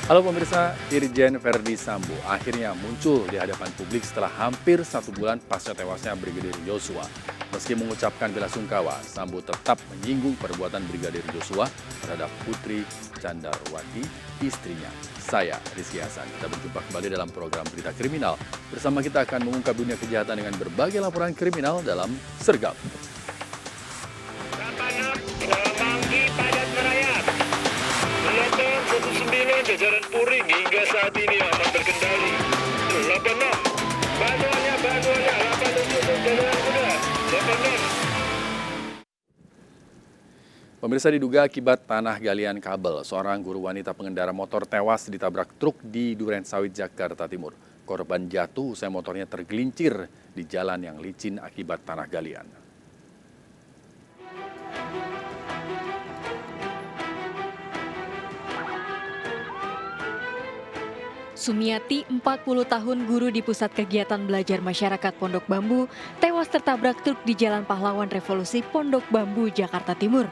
Halo pemirsa, Irjen Verdi Sambo akhirnya muncul di hadapan publik setelah hampir 1 bulan pasca tewasnya Brigadir Yosua. Meski mengucapkan bela sungkawa, Sambo tetap menyinggung perbuatan Brigadir Yosua terhadap Putri Candrawati, istrinya. Saya, Rizky Hasan. Kita berjumpa kembali dalam program Berita Kriminal. Bersama kita akan mengungkap dunia kejahatan dengan berbagai laporan kriminal dalam Sergap. Jajaran Puring hingga saat ini aman terkendali. 86, bantuannya, 87 jajaran muda, 86. Pemirsa, diduga akibat tanah galian kabel, seorang guru wanita pengendara motor tewas ditabrak truk di Durensawit, Jakarta Timur. Korban jatuh usai motornya tergelincir di jalan yang licin akibat tanah galian. Sumiati, 40 tahun guru di Pusat Kegiatan Belajar Masyarakat Pondok Bambu, tewas tertabrak truk di Jalan Pahlawan Revolusi Pondok Bambu, Jakarta Timur.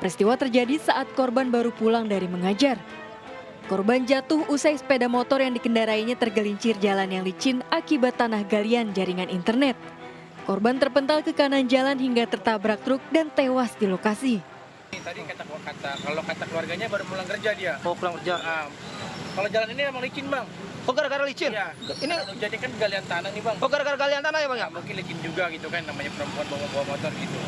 Peristiwa terjadi saat korban baru pulang dari mengajar. Korban jatuh usai sepeda motor yang dikendarainya tergelincir jalan yang licin akibat tanah galian jaringan internet. Korban terpental ke kanan jalan hingga tertabrak truk dan tewas di lokasi. Tadi kalau kata keluarganya baru pulang kerja dia. Oh, pulang kerja. Kalau jalan ini emang licin, Bang. Oh, gara-gara licin? Iya. Ini Jadi kan galian tanah nih, Bang. oh, gara-gara galian tanah ya, Bang ya? Mungkin licin juga gitu kan, namanya perempuan bawa motor gitu.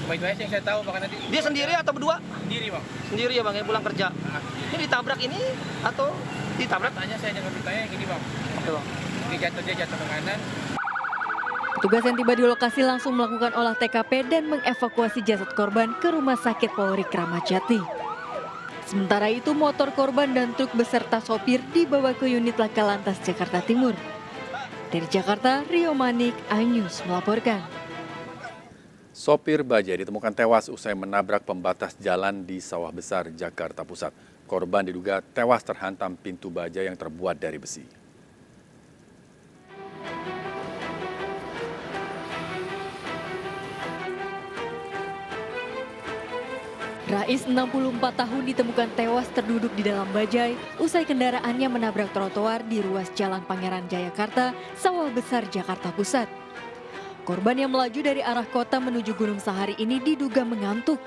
Cuma itu aja yang saya tahu, Bang. Nanti Dia sendiri atau berdua? sendiri, Bang. Sendiri ya, Bang, ya, pulang kerja. Ini ditabrak ini atau ditabrak? Tanya saya jangan ditanya yang gini, Bang. Oke, Bang. Dia jatuh ke kanan. Petugas yang tiba di lokasi langsung melakukan olah TKP dan mengevakuasi jasad korban ke Rumah Sakit Polri Kramat Jati. Sementara itu motor korban dan truk beserta sopir dibawa ke unit Laka Lantas Jakarta Timur. Dari Jakarta, Rio Manik, iNews melaporkan. Sopir bajai ditemukan tewas usai menabrak pembatas jalan di Sawah Besar, Jakarta Pusat. Korban diduga tewas terhantam pintu bajai yang terbuat dari besi. Rais 64 tahun ditemukan tewas terduduk di dalam bajai usai kendaraannya menabrak trotoar di ruas Jalan Pangeran Jayakarta, Sawah Besar, Jakarta Pusat. Korban yang melaju dari arah kota menuju Gunung Sahari ini diduga mengantuk.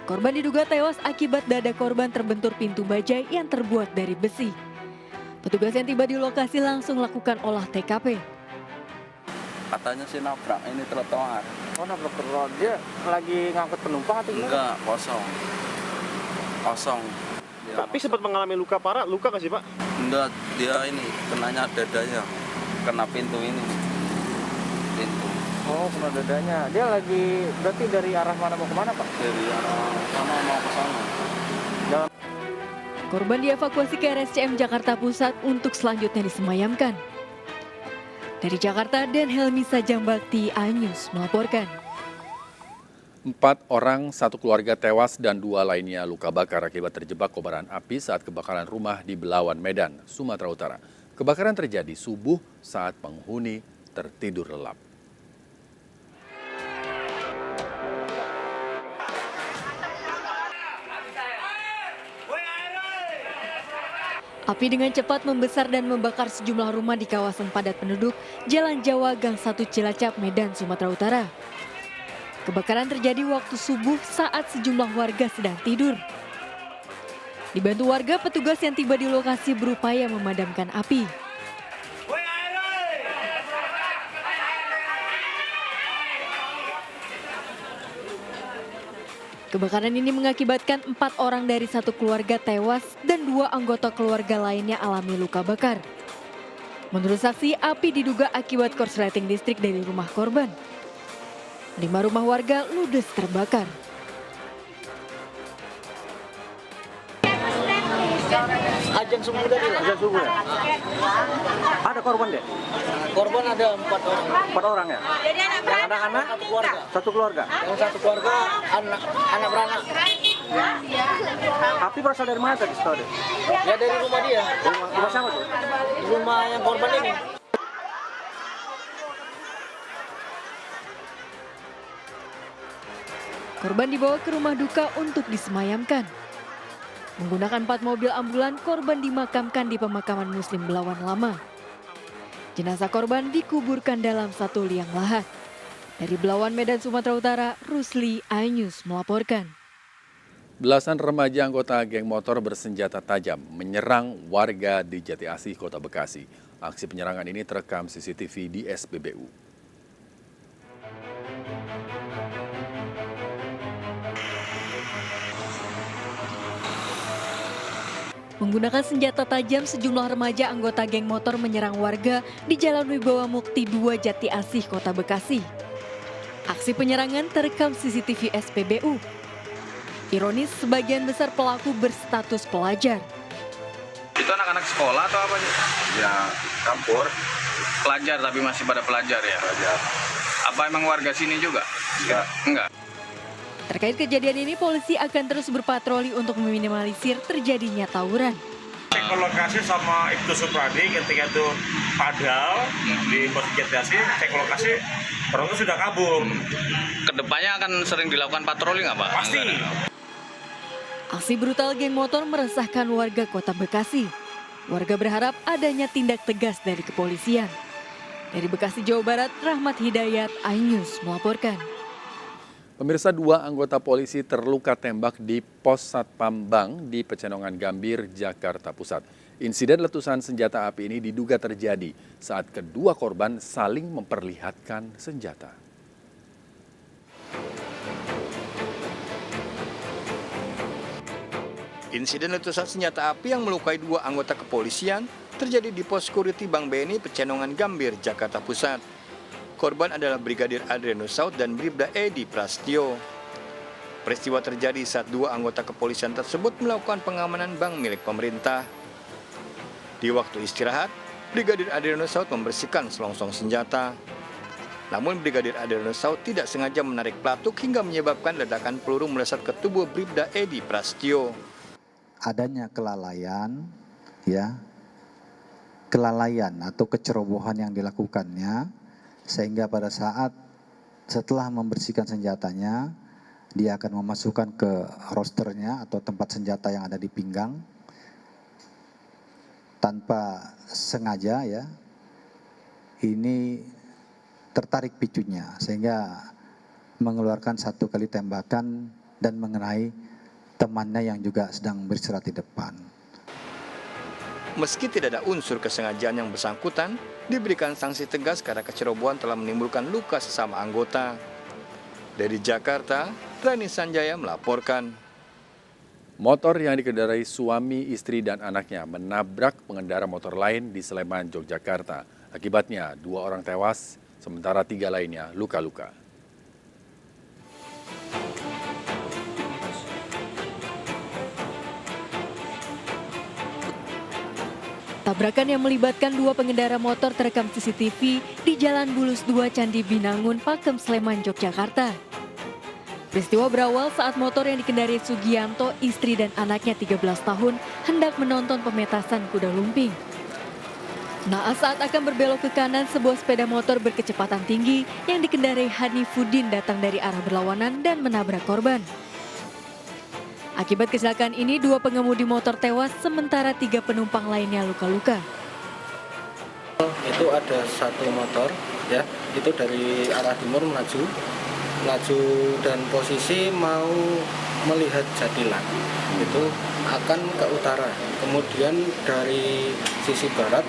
Korban diduga tewas akibat dada korban terbentur pintu bajai yang terbuat dari besi. Petugas yang tiba di lokasi langsung lakukan olah TKP. Katanya sih nabrak ini trotoar. Oh, nabrak trotoar. Dia lagi ngangkut penumpang atau gimana? Enggak, kosong. Tapi sempat mengalami luka parah, luka nggak sih Pak? Enggak, dia ini kenanya dadanya, kena pintu ini. Pintu. Oh, kena dadanya. Dia lagi berarti dari arah mana mau kemana, Pak? Dari arah sana mau ke sana. Korban dievakuasi ke RSCM Jakarta Pusat untuk selanjutnya disemayamkan. Dari Jakarta, Dan Helmi Sajambakti, iNews melaporkan. 4 orang, 1 keluarga tewas dan 2 lainnya luka bakar akibat terjebak kobaran api saat kebakaran rumah di Belawan, Medan, Sumatera Utara. Kebakaran terjadi subuh saat penghuni tertidur lelap. Api dengan cepat membesar dan membakar sejumlah rumah di kawasan padat penduduk Jalan Jawa Gang 1 Cilacap, Medan, Sumatera Utara. Kebakaran terjadi waktu subuh saat sejumlah warga sedang tidur. Dibantu warga, petugas yang tiba di lokasi berupaya memadamkan api. Kebakaran ini mengakibatkan 4 orang dari 1 keluarga tewas dan 2 anggota keluarga lainnya alami luka bakar. Menurut saksi, api diduga akibat korsleting listrik dari rumah korban. 5 rumah warga ludes terbakar. Ajan subuh tadi. Ajan subuh ya? Ada korban deh? Korban ada 4 orang. 4 orang ya? Yang anak-anak? Satu keluarga? Yang 1 keluarga anak beranak. Api berasal dari mana tadi setahu deh? Ya dari rumah dia. Rumah siapa tuh? Rumah yang korban ini. Korban dibawa ke rumah duka untuk disemayamkan. Menggunakan 4 mobil ambulan, korban dimakamkan di pemakaman Muslim Belawan Lama. Jenazah korban dikuburkan dalam satu liang lahat. Dari Belawan, Medan, Sumatera Utara, Rusli iNews melaporkan. Belasan remaja anggota geng motor bersenjata tajam menyerang warga di Jati Asih, Kota Bekasi. Aksi penyerangan ini terekam CCTV di SPBU. Menggunakan senjata tajam, sejumlah remaja anggota geng motor menyerang warga di Jalan Wibawa Mukti 2 Jati Asih, Kota Bekasi. Aksi penyerangan terekam CCTV SPBU. Ironis, sebagian besar pelaku berstatus pelajar. Itu anak-anak sekolah atau apa sih? Ya, campur. Pelajar, tapi masih pada pelajar ya? Pelajar. Apa emang warga sini juga? Enggak. Terkait kejadian ini, polisi akan terus berpatroli untuk meminimalisir terjadinya tawuran. Cek ke lokasi sama Ibtu Supradi ketika itu padahal di pos Jati Asih, cek lokasi orang itu sudah kabur. Kedepannya akan sering dilakukan patroli nggak Pak? Pasti. Aksi brutal geng motor meresahkan warga Kota Bekasi. Warga berharap adanya tindak tegas dari kepolisian. Dari Bekasi, Jawa Barat, Rahmat Hidayat, iNews melaporkan. Pemirsa, 2 anggota polisi terluka tembak di pos Satpam Bank di Pecenongan Gambir, Jakarta Pusat. Insiden letusan senjata api ini diduga terjadi saat kedua korban saling memperlihatkan senjata. Insiden letusan senjata api yang melukai 2 anggota kepolisian terjadi di pos security Bank BNI Pecenongan Gambir, Jakarta Pusat. Korban adalah Brigadir Adrianus Saud dan Bribda Edi Prastio. Peristiwa terjadi saat 2 anggota kepolisian tersebut melakukan pengamanan bank milik pemerintah. Di waktu istirahat, Brigadir Adrianus Saud membersihkan selongsong senjata. Namun Brigadir Adrianus Saud tidak sengaja menarik pelatuk hingga menyebabkan ledakan peluru melesat ke tubuh Bribda Edi Prastio. Adanya kelalaian atau kecerobohan yang dilakukannya, sehingga pada saat setelah membersihkan senjatanya, dia akan memasukkan ke rosternya atau tempat senjata yang ada di pinggang tanpa sengaja ini tertarik picunya sehingga mengeluarkan 1 kali tembakan dan mengenai temannya yang juga sedang beristirahat di depan. Meski tidak ada unsur kesengajaan yang bersangkutan, diberikan sanksi tegas karena kecerobohan telah menimbulkan luka sesama anggota. Dari Jakarta, Rani Sanjaya melaporkan. Motor yang dikendarai suami, istri, dan anaknya menabrak pengendara motor lain di Sleman, Yogyakarta. Akibatnya 2 orang tewas, sementara 3 lainnya luka-luka. Tabrakan yang melibatkan 2 pengendara motor terekam CCTV di Jalan Bulus 2 Candi Binangun, Pakem, Sleman, Yogyakarta. Peristiwa berawal saat motor yang dikendarai Sugianto, istri dan anaknya 13 tahun hendak menonton pemetasan kuda lumping. Naas saat akan berbelok ke kanan, sebuah sepeda motor berkecepatan tinggi yang dikendarai Hanifuddin datang dari arah berlawanan dan menabrak korban. Akibat kecelakaan ini, 2 pengemudi motor tewas, sementara 3 penumpang lainnya luka-luka. Itu ada 1 motor, ya, itu dari arah timur melaju dan posisi mau melihat Jatilan, itu akan ke utara. Kemudian dari sisi barat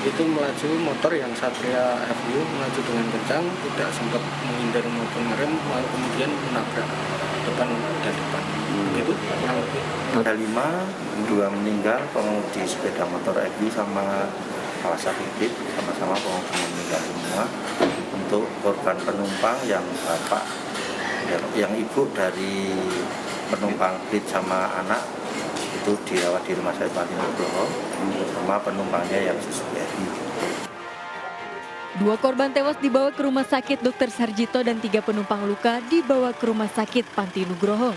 itu melaju motor yang Satria FU melaju dengan kencang, tidak sempat menghindar maupun ngerem, lalu kemudian menabrak depan dan depan. Itu kurang lebih. Ada 5, 2 meninggal, pengemudi sepeda motor FU sama Kawasa Pipit, sama-sama pengemudi meninggal semua. Untuk korban penumpang yang bapak, yang ibu dari penumpang Pit sama anak itu dirawat di Rumah Sakit Panti Nugroho, sama penumpangnya yang suspek. 2 korban tewas dibawa ke Rumah Sakit Dr. Sarjito dan 3 penumpang luka dibawa ke Rumah Sakit Panti Nugroho.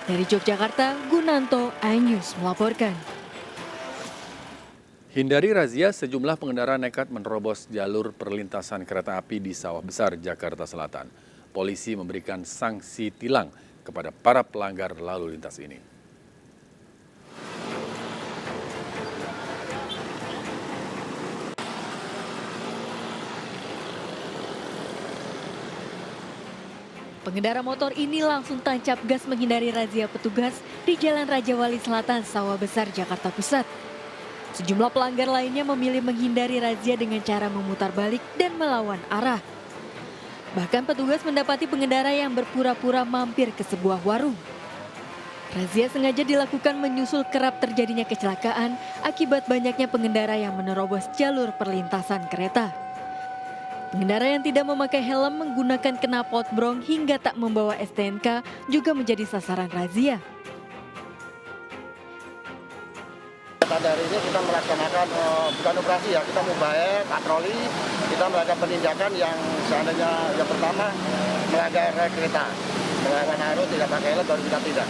Dari Yogyakarta, Gunanto, iNews melaporkan. Hindari razia, sejumlah pengendara nekat menerobos jalur perlintasan kereta api di Sawah Besar, Jakarta Selatan. Polisi memberikan sanksi tilang kepada para pelanggar lalu lintas ini. Pengendara motor ini langsung tancap gas menghindari razia petugas di Jalan Raja Wali Selatan, Sawah Besar, Jakarta Pusat. Sejumlah pelanggar lainnya memilih menghindari razia dengan cara memutar balik dan melawan arah. Bahkan petugas mendapati pengendara yang berpura-pura mampir ke sebuah warung. Razia sengaja dilakukan menyusul kerap terjadinya kecelakaan akibat banyaknya pengendara yang menerobos jalur perlintasan kereta. Pengendara yang tidak memakai helm menggunakan knalpot brong hingga tak membawa STNK juga menjadi sasaran razia. Dari ini kita melaksanakan bukan operasi ya, kita mobile patroli, kita melakukan penindakan yang seandainya yang pertama melanggar kereta, melawan arus tidak pakai helm baru kita tidak.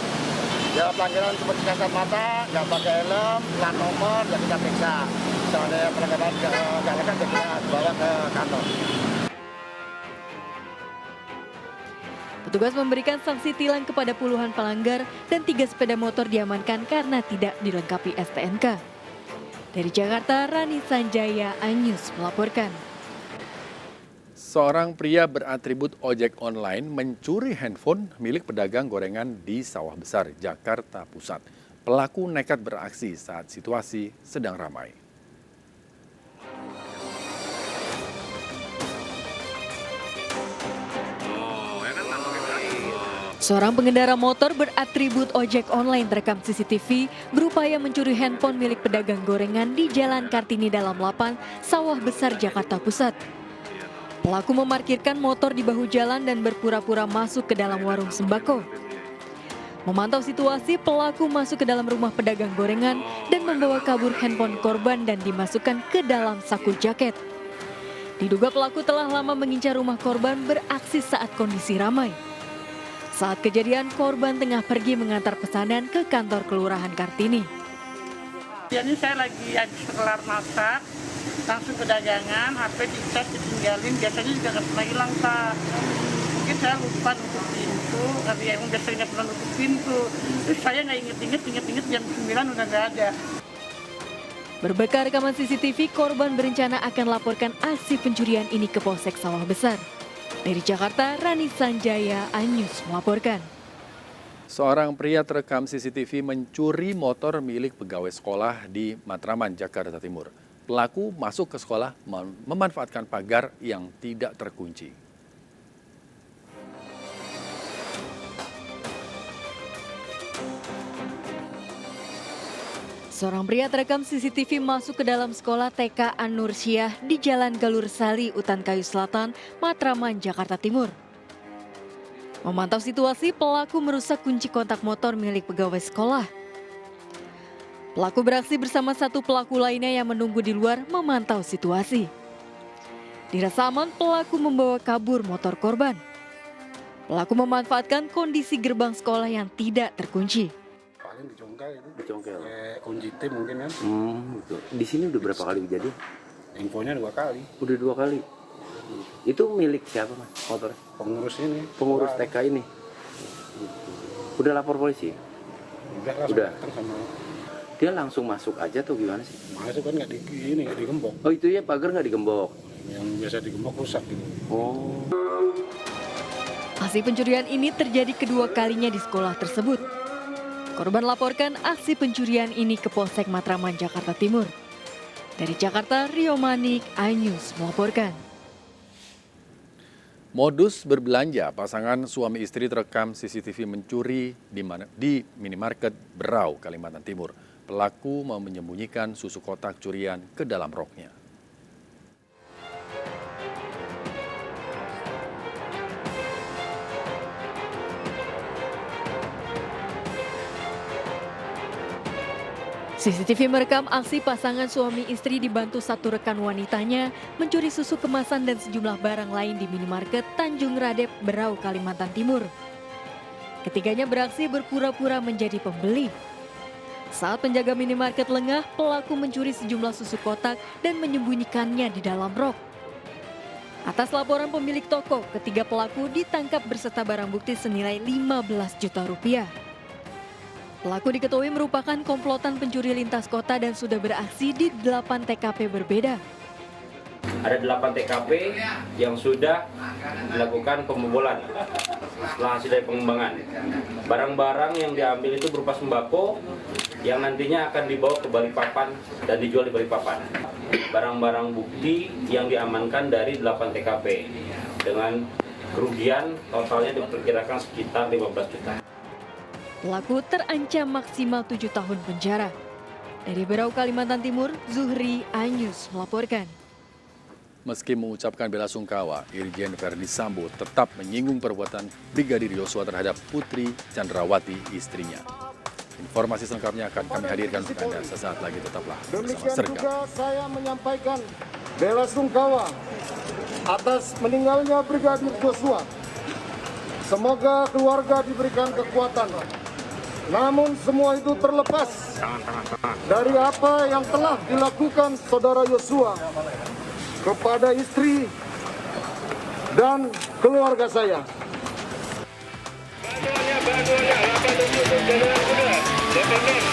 Ya pelanggaran seperti kasat mata, nggak pakai helm, plat nomor ya kita periksa. Seandainya pelanggaran nggak lekat ya kita bawa ke kantor. Petugas memberikan sanksi tilang kepada puluhan pelanggar dan 3 sepeda motor diamankan karena tidak dilengkapi STNK. Dari Jakarta, Rani Sanjaya, iNews melaporkan. Seorang pria beratribut ojek online mencuri handphone milik pedagang gorengan di Sawah Besar, Jakarta Pusat. Pelaku nekat beraksi saat situasi sedang ramai. Seorang pengendara motor beratribut ojek online terekam CCTV berupaya mencuri handphone milik pedagang gorengan di Jalan Kartini Dalam 8, Sawah Besar, Jakarta Pusat. Pelaku memarkirkan motor di bahu jalan dan berpura-pura masuk ke dalam warung sembako. Memantau situasi, pelaku masuk ke dalam rumah pedagang gorengan dan membawa kabur handphone korban dan dimasukkan ke dalam saku jaket. Diduga pelaku telah lama mengincar rumah korban beraksi saat kondisi ramai. Saat kejadian, korban tengah pergi mengantar pesanan ke kantor Kelurahan Kartini. Jadi saya lagi habis kelar masak, langsung ke dagangan, HP dicas ditinggalin, biasanya juga nggak pernah hilang, Pak. Mungkin saya lupa nutup pintu, tapi yang biasanya nggak pernah nutup pintu. Terus saya nggak inget jam 9 udah nggak ada. Berbekal rekaman CCTV, korban berencana akan laporkan aksi pencurian ini ke Polsek Sawah Besar. Dari Jakarta, Rani Sanjaya, iNews melaporkan. Seorang pria terekam CCTV mencuri motor milik pegawai sekolah di Matraman, Jakarta Timur. Pelaku masuk ke sekolah memanfaatkan pagar yang tidak terkunci. Seorang pria terekam CCTV masuk ke dalam sekolah TK An-Nursyah di Jalan Galur Sali, Utan Kayu Selatan, Matraman, Jakarta Timur. Memantau situasi, pelaku merusak kunci kontak motor milik pegawai sekolah. Pelaku beraksi bersama satu pelaku lainnya yang menunggu di luar memantau situasi. Dirasa aman, pelaku membawa kabur motor korban. Pelaku memanfaatkan kondisi gerbang sekolah yang tidak terkunci. Dicongkel. Kunci T mungkin kan. Gitu. Di sini udah berapa kali kejadian? Infonya 2 kali. Udah 2 kali. Itu milik siapa, Mas? Motor? Pengurus ini. Pengurus TK ini. Udah lapor polisi? Udah. Sama. Dia langsung masuk aja tuh gimana sih? Masuk kan nggak digembok. Oh itu ya pagar nggak digembok? Yang biasa digembok rusak gitu. Oh. Aksi pencurian ini terjadi kedua kalinya di sekolah tersebut. Korban laporkan aksi pencurian ini ke Polsek Matraman, Jakarta Timur. Dari Jakarta, Rio Manik, iNews melaporkan. Modus berbelanja pasangan suami istri terekam CCTV mencuri di minimarket Berau, Kalimantan Timur. Pelaku mau menyembunyikan susu kotak curian ke dalam roknya. CCTV merekam aksi pasangan suami istri dibantu satu rekan wanitanya mencuri susu kemasan dan sejumlah barang lain di minimarket Tanjung Radep, Berau, Kalimantan Timur. Ketiganya beraksi berpura-pura menjadi pembeli. Saat penjaga minimarket lengah, pelaku mencuri sejumlah susu kotak dan menyembunyikannya di dalam rok. Atas laporan pemilik toko, ketiga pelaku ditangkap berserta barang bukti senilai 15 juta rupiah. Pelaku diketahui merupakan komplotan pencuri lintas kota dan sudah beraksi di 8 TKP berbeda. ada 8 TKP yang sudah dilakukan pembobolan setelah hasil dari pengembangan. Barang-barang yang diambil itu berupa sembako yang nantinya akan dibawa ke Balikpapan dan dijual di Balikpapan. Barang-barang bukti yang diamankan dari 8 TKP dengan kerugian totalnya diperkirakan sekitar 15 juta. Pelaku terancam maksimal 7 tahun penjara. Dari Berau, Kalimantan Timur, Zuhri Anyus melaporkan. Meski mengucapkan bela sungkawa, Irjen Verdi Sambo tetap menyinggung perbuatan Brigadir Yosua terhadap Putri Chandrawati, istrinya. Informasi selengkapnya akan kami hadirkan untuk Anda sesaat lagi, tetaplah bersama Demikian Sergap. juga saya menyampaikan bela sungkawa atas meninggalnya Brigadir Yosua. Semoga keluarga diberikan kekuatan. Namun semua itu terlepas dari apa yang telah dilakukan saudara Yosua kepada istri dan keluarga saya. Bantuannya, 8 untuk jalan muda. 8